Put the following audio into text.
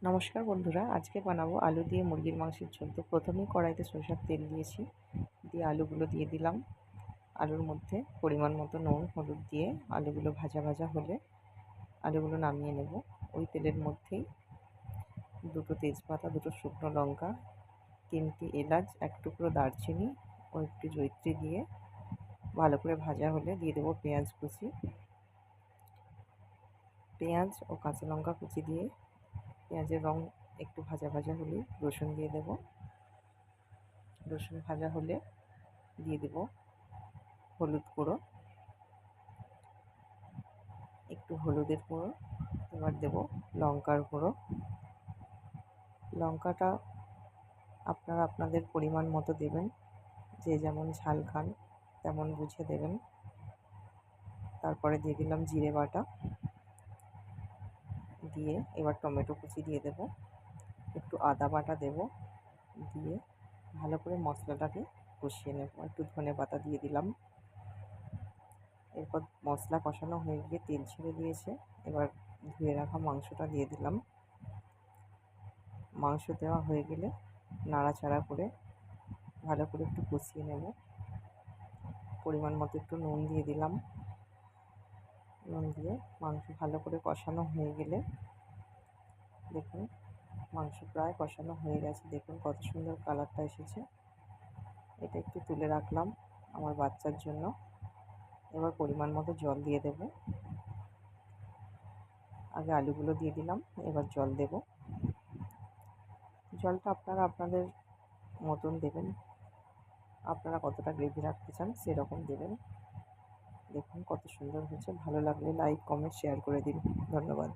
নমস্কার বন্ধুরা, আজকে বানাবো আলু দিয়ে মুরগির মাংসের ঝোল। তো প্রথমেই কড়াইতে সরষের তেল দিয়েছি, দিয়ে আলুগুলো দিয়ে দিলাম। আলুর মধ্যে পরিমাণ মতো নুন হলুদ দিয়ে আলুগুলো ভাজা ভাজা হলে আলুগুলো নামিয়ে নেব। ওই তেলের মধ্যেই দুটো তেজপাতা, দুটো শুকনো লঙ্কা, 3টি এলাচ, এক টুকরো দারচিনি ও একটু জয়িত্রী দিয়ে ভালো করে ভাজা হলে দিয়ে দেবো পেঁয়াজ কুচি। পেঁয়াজ ও কাঁচা লঙ্কা কুচি দিয়ে পেঁয়াজের রং একটু ভাজা ভাজা হলেই রসুন দিয়ে দেব। রসুন ভাজা হলে দিয়ে দেব হলুদ গুঁড়ো, একটু হলুদের গুঁড়ো। এবার দেব লঙ্কার গুঁড়ো। লঙ্কাটা আপনারা আপনাদের পরিমাণ মতো দেবেন, যে যেমন ঝাল খান তেমন বুঝে দেবেন। তারপরে দিয়ে দিলাম জিরে বাটা, দিয়ে এবার টমেটো কুচি দিয়ে দেব, একটু আদা বাটা দেব, দিয়ে ভালো করে মশলাটাকে কষিয়ে নেব। একটু ধনে পাতা দিয়ে দিলাম। এরপর মশলা কষানো হয়ে গিয়ে তেল ছেড়ে দিয়েছে, এবার ধুয়ে রাখা মাংসটা দিয়ে দিলাম। মাংস দেওয়া হয়ে গেলে নাড়াচাড়া করে ভালো করে একটু কষিয়ে নেব। পরিমাণ মতো একটু নুন দিয়ে দিলাম। নুন দিয়ে মাংস ভালো করে কষানো হয়ে গেলে দেখুন মাংস প্রায় কষানো হয়ে গেছে। দেখুন কত সুন্দর কালারটা এসেছে। এটা একটু তুলে রাখলাম আমার বাচ্চার জন্য। এবার পরিমাণ মতো জল দিয়ে দেব। আগে আলুগুলো দিয়ে দিলাম, এবার জল দেব। জলটা আপনারা আপনাদের মতন দেবেন, আপনারা কতটা গ্রেভি রাখতে চান সেরকম দেবেন। দেখুন কত সুন্দর হয়েছে। ভালো লাগলে লাইক কমেন্ট শেয়ার করে দিন। ধন্যবাদ।